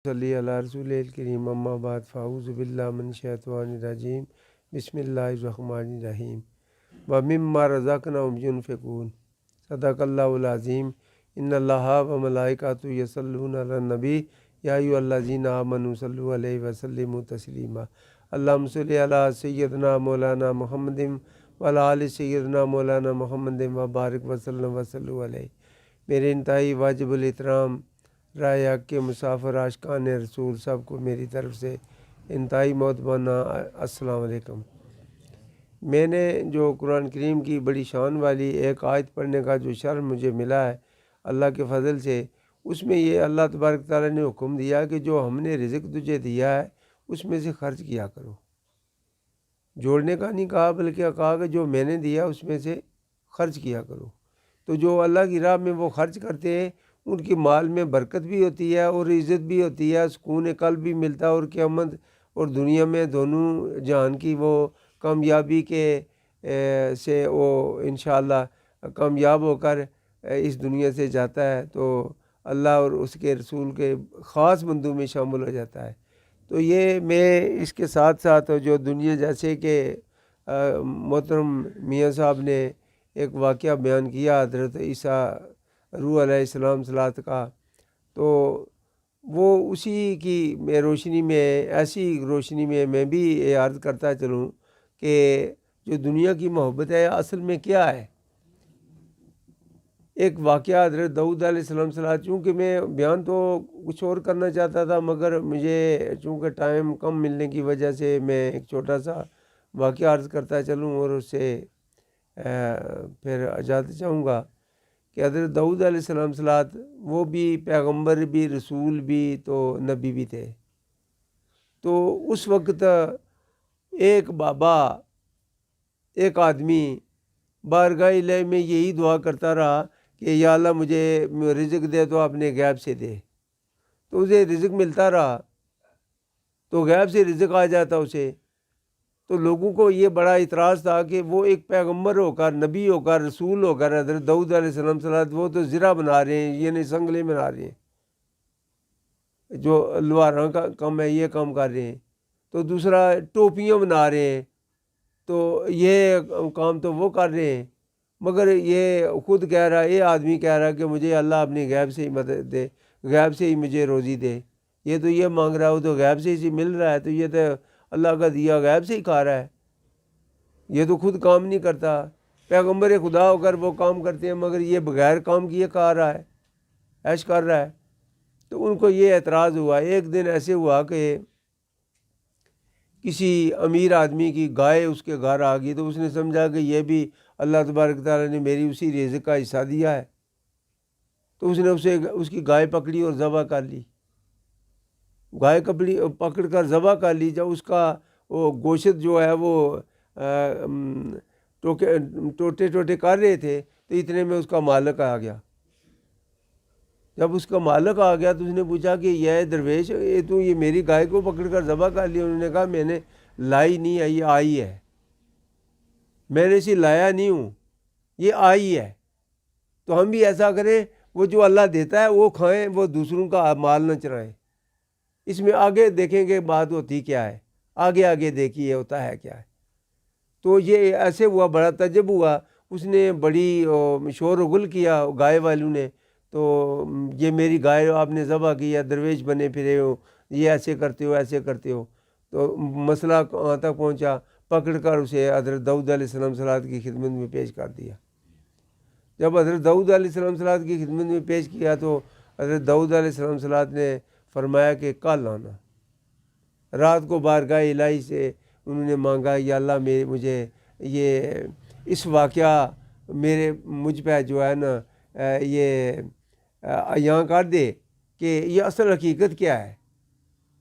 صلی علی رسول الکریم اما بعد فاعوذ باللہ من الشیطان الرجیم بسم اللہ الرحمن الرحیم ومما رزقناہم ینفقون صدق اللہ العظیم ان اللہ وملائکۃ یصلون علی النبی یا ایھا الذین آمنوا صلوا علیہ وسلموا تسلیما اللہم صل علی سیدنا مولانا محمد وعلی آل سیدنا مولانا محمد وبارک وسلم وصلوا علیہ۔ میرے انتہائی واجب الاحترام رائے حق کے مسافر عاشقان رسول سب کو میری طرف سے انتہائی محترمانہ السلام علیکم۔ میں نے جو قرآن کریم کی بڑی شان والی ایک آیت پڑھنے کا جو شرف مجھے ملا ہے اللہ کے فضل سے، اس میں یہ اللہ تبارک تعالیٰ نے حکم دیا کہ جو ہم نے رزق تجھے دیا ہے اس میں سے خرچ کیا کرو۔ جوڑنے کا نہیں کہا بلکہ کہا کہ جو میں نے دیا اس میں سے خرچ کیا کرو۔ تو جو اللہ کی راہ میں وہ خرچ کرتے ہیں ان کی مال میں برکت بھی ہوتی ہے اور عزت بھی ہوتی ہے، سکون قلب بھی ملتا ہے، اور قیامت اور دنیا میں دونوں جہان کی وہ کامیابی کے سے وہ انشاءاللہ کامیاب ہو کر اس دنیا سے جاتا ہے تو اللہ اور اس کے رسول کے خاص بندوں میں شامل ہو جاتا ہے۔ تو یہ میں اس کے ساتھ ساتھ جو دنیا جیسے کہ محترم میاں صاحب نے ایک واقعہ بیان کیا حضرت عیسیٰ روح علیہ السلام صلوات کا، تو وہ اسی کی روشنی میں ایسی روشنی میں بھی یہ عرض کرتا چلوں کہ جو دنیا کی محبت ہے اصل میں کیا ہے۔ ایک واقعہ حضرت داؤد علیہ السلام صلوات، چونکہ میں بیان تو کچھ اور کرنا چاہتا تھا مگر مجھے چونکہ ٹائم کم ملنے کی وجہ سے میں ایک چھوٹا سا واقعہ عرض کرتا چلوں اور اس سے پھر اجازت چاہوں گا کہ حضرت داؤد علیہ السلام صلوات وہ بھی پیغمبر بھی رسول بھی تو نبی بھی تھے۔ تو اس وقت ایک بابا ایک آدمی بارگاہ الہی میں یہی دعا کرتا رہا کہ یا اللہ مجھے رزق دے تو اپنے غیب سے دے، تو اسے رزق ملتا رہا تو غیب سے رزق آ جاتا اسے۔ تو لوگوں کو یہ بڑا اعتراض تھا کہ وہ ایک پیغمبر ہو کر نبی ہو کر رسول ہو کر حضرت داؤد علیہ السلام صلوات وہ تو زرہ بنا رہے ہیں، یہ نہیں سنگلے بنا رہے ہیں، جو لوہاراں کا کام ہے یہ کام کر رہے ہیں، تو دوسرا ٹوپیاں بنا رہے ہیں، تو یہ کام تو وہ کر رہے ہیں، مگر یہ خود کہہ رہا ہے، یہ آدمی کہہ رہا ہے کہ مجھے اللہ اپنی غیب سے ہی مدد دے، غیب سے ہی مجھے روزی دے۔ یہ تو یہ مانگ رہا ہے وہ تو غیب سے ہی مل رہا ہے، تو یہ تو اللہ کا دیا غیب سے ہی کھا رہا ہے، یہ تو خود کام نہیں کرتا۔ پیغمبر خدا ہو کر وہ کام کرتے ہیں مگر یہ بغیر کام کیے کھا رہا ہے، عیش کر رہا ہے۔ تو ان کو یہ اعتراض ہوا۔ ایک دن ایسے ہوا کہ کسی امیر آدمی کی گائے اس کے گھر آ گئی، تو اس نے سمجھا کہ یہ بھی اللہ تبارک تعالیٰ نے میری اسی رزق کا حصہ دیا ہے، تو اس نے اس کی گائے پکڑی اور ذبح کر لی۔ گائے پکڑ کر ذبح کر لی۔ جب اس کا وہ گوشت جو ہے وہ ٹوٹے ٹوٹے کر رہے تھے تو اتنے میں اس کا مالک آ گیا۔ جب اس کا مالک آ گیا تو اس نے پوچھا کہ یہ درویش یہ میری گائے کو پکڑ کر ذبح کر لی۔ انہوں نے کہا میں نے لائی نہیں ہے، یہ آئی ہے، میں نے اسے لایا نہیں ہوں، یہ آئی ہے۔ تو ہم بھی ایسا کریں، وہ جو اللہ دیتا ہے وہ کھائیں، وہ دوسروں کا مال نہ چرائیں۔ اس میں آگے دیکھیں کہ بات ہوتی کیا ہے، آگے دیکھیے ہوتا ہے کیا ہے۔ تو یہ ایسے ہوا، بڑا تعجب ہوا، اس نے بڑی شور و غل کیا گائے والوں نے، تو یہ میری گائے آپ نے ذبح کی ہے، درویش بنے پھرے ہو، یہ ایسے کرتے ہو ایسے کرتے ہو۔ تو مسئلہ کہاں تک پہنچا، پکڑ کر اسے حضرت داؤد علیہ السلام صلوات کی خدمت میں پیش کر دیا۔ جب حضرت داؤد علیہ السلام صلوات کی خدمت میں پیش کیا تو حضرت داؤد علیہ السلام صلوات نے فرمایا کہ کل آنا۔ رات کو بارگاہ الہی سے انہوں نے مانگا یا اللہ مجھے یہ اس واقعہ مجھ پہ جو ہے نا یہ عیاں کر دے کہ یہ اصل حقیقت کیا ہے۔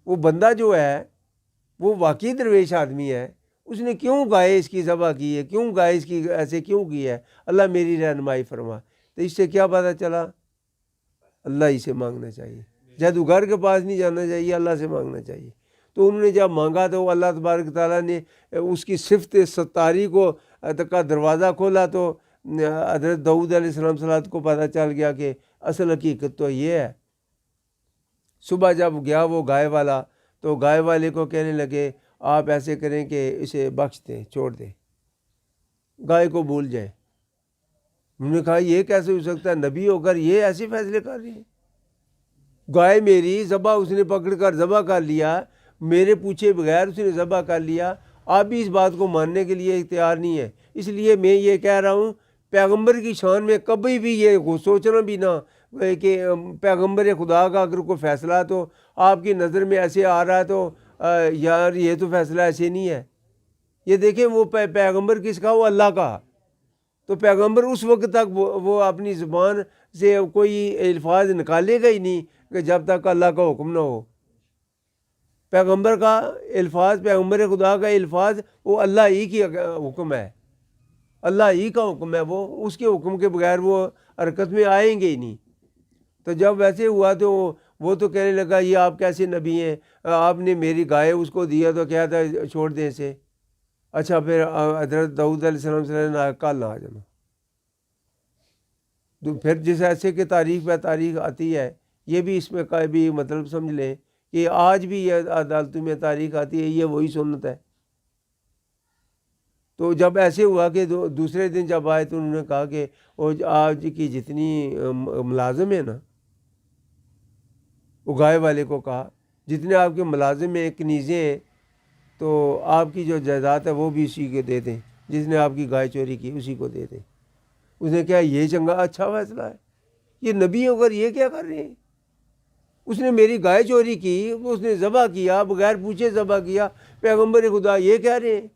وہ بندہ جو ہے وہ واقعی درویش آدمی ہے، اس نے کیوں گائے اس کی ذبح کی ہے، کیوں گائے اس کی ایسے کیوں کی ہے، اللہ میری رہنمائی فرما۔ تو اس سے کیا پتہ چلا، اللہ ہی سے مانگنا چاہیے، جادوگر کے پاس نہیں جانا چاہیے، اللہ سے مانگنا چاہیے۔ تو انہوں نے جب مانگا تو اللہ تبارک تعالیٰ نے اس کی صفت ستاری کو کا دروازہ کھولا، تو حضرت داؤد علیہ السلام صلوات کو پتہ چل گیا کہ اصل حقیقت تو یہ ہے۔ صبح جب گیا وہ گائے والا تو گائے والے کو کہنے لگے آپ ایسے کریں کہ اسے بخش دیں، چھوڑ دیں، گائے کو بھول جائیں۔ انہوں نے کہا یہ کیسے ہو سکتا ہے، نبی ہو کر یہ ایسے فیصلے کر رہے ہیں؟ گائے میری ذبح اس نے پکڑ کر ذبح کر لیا، میرے پوچھے بغیر اس نے ذبح کر لیا، آپ بھی اس بات کو ماننے کے لیے تیار نہیں ہے۔ اس لیے میں یہ کہہ رہا ہوں پیغمبر کی شان میں کبھی بھی یہ سوچنا بھی نہ کہ پیغمبر خدا کا اگر کوئی فیصلہ تو آپ کی نظر میں ایسے آ رہا ہے تو یار یہ تو فیصلہ ایسے نہیں ہے۔ یہ دیکھیں وہ پیغمبر کس کا، وہ اللہ کا۔ تو پیغمبر اس وقت تک وہ اپنی زبان سے کوئی الفاظ نکالے گا ہی نہیں کہ جب تک اللہ کا حکم نہ ہو۔ پیغمبر کا الفاظ، پیغمبر خدا کا الفاظ وہ اللہ ہی کی حکم ہے، اللہ ہی کا حکم ہے، وہ اس کے حکم کے بغیر وہ حرکت میں آئیں گے ہی نہیں۔ تو جب ویسے ہوا تو وہ تو کہنے لگا یہ آپ کیسے نبی ہیں، آپ نے میری گائے اس کو دیا تو کیا تھا چھوڑ دیں اسے۔ اچھا پھر حضرت داؤد علیہ السلام سے کل آ جانا۔ تو پھر جس ایسے کہ تاریخ پہ تاریخ آتی ہے، یہ بھی اس میں کا بھی مطلب سمجھ لیں کہ آج بھی یہ عدالتوں میں تاریخ آتی ہے، یہ وہی سنت ہے۔ تو جب ایسے ہوا کہ دوسرے دن جب آئے تو انہوں نے کہا کہ آج کی جتنی ملازم ہیں نا، وہ گائے والے کو کہا جتنے آپ کے ملازم ہیں کنیزیں ہیں تو آپ کی جو جائیداد ہے وہ بھی اسی کو دے دیں، جس نے آپ کی گائے چوری کی اسی کو دے دیں۔ اس نے کہا یہ چنگا اچھا فیصلہ ہے، یہ نبی ہو کر یہ کیا کر رہے ہیں؟ اس نے میری گائے چوری کی، اس نے ذبح کیا، بغیر پوچھے ذبح کیا، پیغمبر خدا یہ کہہ رہے ہیں۔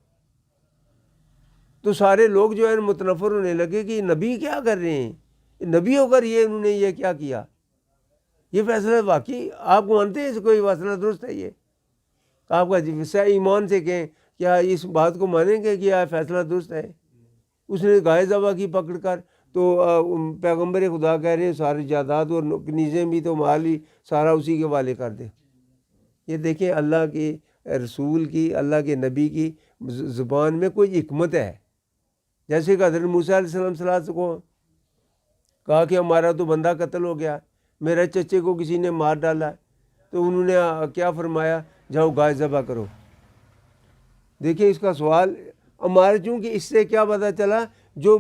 تو سارے لوگ جو ہے متنفر ہونے لگے کہ نبی کیا کر رہے ہیں، نبی ہو کر یہ انہوں نے یہ کیا کیا، یہ فیصلہ واقعی آپ کو مانتے ہیں کوئی فیصلہ درست ہے؟ یہ آپ کا حصہ ایمان سے کہیں کیا اس بات کو مانیں گے کہ یہ فیصلہ درست ہے؟ اس نے گائے ذبح کی پکڑ کر، تو پیغمبر خدا کہہ رہے ہیں ساری جائیداد اور کنیزیں بھی تو مال بھی سارا اسی کے حوالے کر دے۔ یہ دیکھیں اللہ کے رسول کی، اللہ کے نبی کی زبان میں کوئی حکمت ہے۔ جیسے کہ حضرت موسیٰ علیہ السلام کو کہا کہ ہمارا تو بندہ قتل ہو گیا، میرے چچے کو کسی نے مار ڈالا ہے، تو انہوں نے کیا فرمایا، جاؤ گائے ذبح کرو۔ دیکھیں اس کا سوال ہمارے، چونکہ اس سے کیا پتہ چلا جو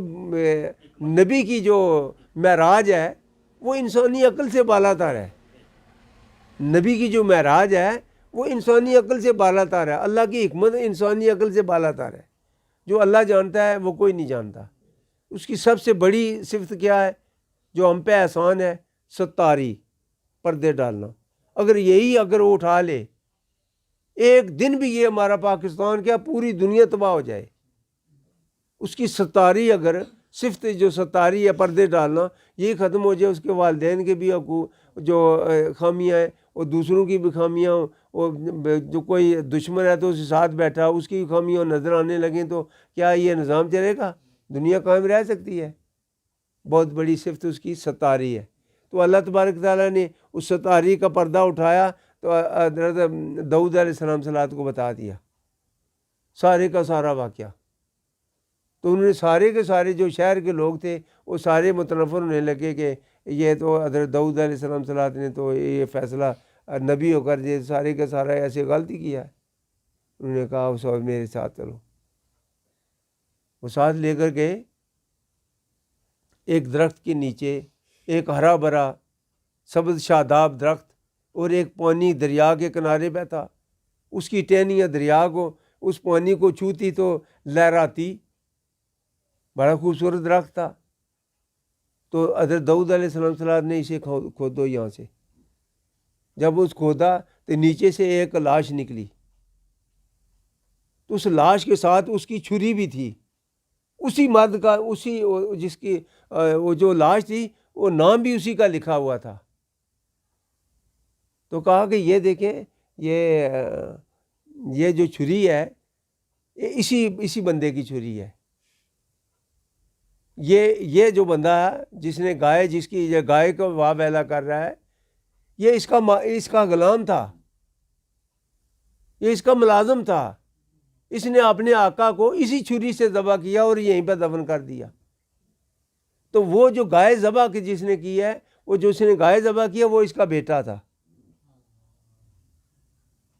نبی کی جو معراج ہے وہ انسانی عقل سے بالا تر ہے۔ نبی کی جو معراج ہے وہ انسانی عقل سے بالا تر ہے، اللہ کی حکمت انسانی عقل سے بالا تر ہے۔ جو اللہ جانتا ہے وہ کوئی نہیں جانتا۔ اس کی سب سے بڑی صفت کیا ہے جو ہم پہ احسان ہے؟ ستاری، پردے ڈالنا۔ اگر وہ اٹھا لے ایک دن بھی، یہ ہمارا پاکستان کیا پوری دنیا تباہ ہو جائے۔ اس کی ستاری، اگر صفت جو ستاری ہے پردے ڈالنا، یہ ختم ہو جائے، اس کے والدین کے بھی جو خامیاں ہیں اور دوسروں کی بھی خامیاں، اور جو کوئی دشمن ہے تو اس کے ساتھ بیٹھا اس کی خامیاں نظر آنے لگیں، تو کیا یہ نظام چلے گا؟ دنیا قائم رہ سکتی ہے؟ بہت بڑی صفت اس کی ستاری ہے۔ تو اللہ تبارک تعالیٰ نے اس ستاری کا پردہ اٹھایا تو حضرت داؤد علیہ السلام کو بتا دیا سارے کا سارا واقعہ۔ تو انہوں نے سارے کے سارے جو شہر کے لوگ تھے وہ سارے متنفر ہونے لگے کہ یہ تو حضرت داؤد علیہ السلام نے تو یہ فیصلہ نبی ہو کر یہ سارے کا سارا ایسے غلطی کیا ہے۔ انہوں نے کہا اس وقت میرے ساتھ چلو۔ وہ ساتھ لے کر گئے ایک درخت کے نیچے، ایک ہرا بھرا سبز شاداب درخت، اور ایک پانی دریا کے کنارے پہ تھا۔ اس کی ٹہنیاں دریا کو، اس پانی کو چھوتی تو لہراتی، بڑا خوبصورت درخت تھا۔ تو حضرت داؤد علیہ السلام نے اسے کھودو یہاں سے۔ جب اس کھودا تو نیچے سے ایک لاش نکلی، تو اس لاش کے ساتھ اس کی چھری بھی تھی، اسی مرد کا، اسی جس کی وہ جو لاش تھی وہ نام بھی اسی کا لکھا ہوا تھا۔ تو کہا کہ یہ دیکھیں یہ جو چھری ہے اسی بندے کی چھری ہے۔ یہ جو بندہ ہے جس نے گائے، جس کی یہ گائے کو واہ ویلا کر رہا ہے، یہ اس کا غلام تھا، یہ اس کا ملازم تھا۔ اس نے اپنے آقا کو اسی چھری سے ذبح کیا اور یہیں پہ دفن کر دیا۔ تو وہ جو گائے ذبح کی جس نے کی ہے، وہ جو اس نے گائے ذبح کیا وہ اس کا بیٹا تھا۔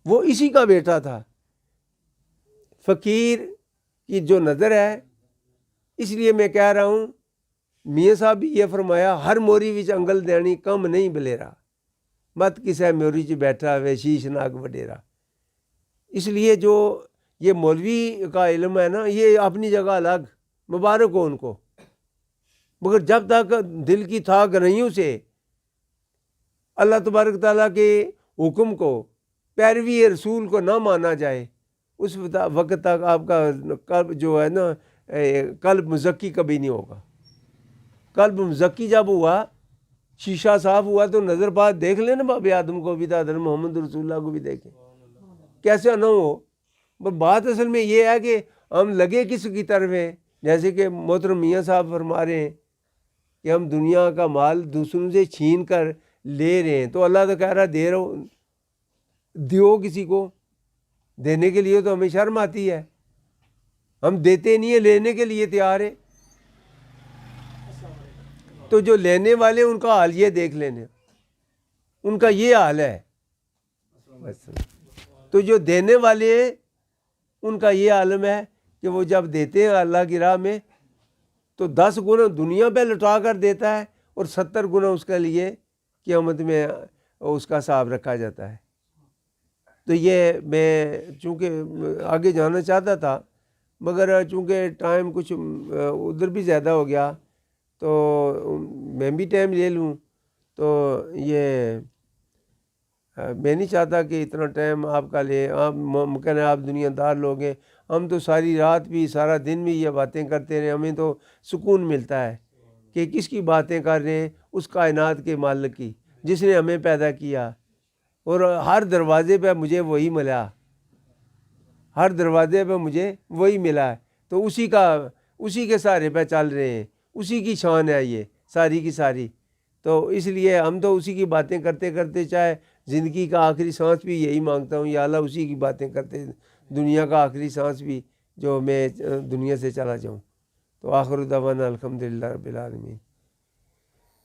وہ اسی کا بیٹا تھا۔ فقیر کی جو نظر ہے، اس لیے میں کہہ رہا ہوں میاں صاحب بھی یہ فرمایا، ہر موری وچ انگل دینی کم نہیں بلیرا، مت کسے موری چ بیٹھا ہوئے شیش ناگ وڈیرا۔ اس لیے جو یہ مولوی کا علم ہے نا، یہ اپنی جگہ الگ، مبارک ہو ان کو، مگر جب تک دل کی تھا گرہیوں سے اللہ تبارک تعالیٰ کے حکم کو، پیروی رسول کو نہ مانا جائے، اس وقت تک آپ کا قلب جو ہے نا، قلب مزکی کبھی نہیں ہوگا۔ قلب مزکی جب ہوا، شیشہ صاف ہوا، تو نظر پاس دیکھ لیں نا باب آدم کو بھی، تو حضرت محمد رسول اللہ کو بھی دیکھیں، کیسے نہ ہو۔ پر بات اصل میں یہ ہے کہ ہم لگے کس کی طرف ہیں، جیسے کہ محترم میاں صاحب فرما رہے ہیں کہ ہم دنیا کا مال دوسروں سے چھین کر لے رہے ہیں، تو اللہ تو کہہ رہا دے رہو، دیو کسی کو، دینے کے لیے تو ہمیں شرم آتی ہے، ہم دیتے نہیں ہیں، لینے کے لیے تیار ہیں۔ تو جو لینے والے ان کا حال یہ دیکھ لینے، ان کا یہ حال ہے۔ تو جو دینے والے ہیں ان کا یہ عالم ہے کہ وہ جب دیتے ہیں اللہ کی راہ میں تو 10 گنا دنیا پہ لٹا کر دیتا ہے، اور 70 گنا اس کے لیے قیامت میں اس کا حساب رکھا جاتا ہے۔ تو یہ میں چونکہ آگے جانا چاہتا تھا، مگر چونکہ ٹائم کچھ ادھر بھی زیادہ ہو گیا، تو میں بھی ٹائم لے لوں، تو یہ میں نہیں چاہتا کہ اتنا ٹائم آپ کا لے۔ آپ ممکن ہے آپ دنیا دار لوگ ہیں، ہم تو ساری رات بھی سارا دن بھی یہ باتیں کرتے رہے، ہمیں تو سکون ملتا ہے کہ کس کی باتیں کر رہے ہیں، اس کائنات کے مالک کی، جس نے ہمیں پیدا کیا، اور ہر دروازے پہ مجھے وہی ملا، ہر دروازے پہ مجھے وہی ملا ہے، تو اسی کے سہارے پہ چل رہے ہیں، اسی کی شان ہے یہ ساری کی ساری۔ تو اس لیے ہم تو اسی کی باتیں کرتے کرتے، چاہے زندگی کا آخری سانس بھی یہی مانگتا ہوں، یا اللہ اسی کی باتیں کرتے دنیا کا آخری سانس بھی جو میں دنیا سے چلا جاؤں۔ تو آخر دعوانا الحمدللہ رب العالمین۔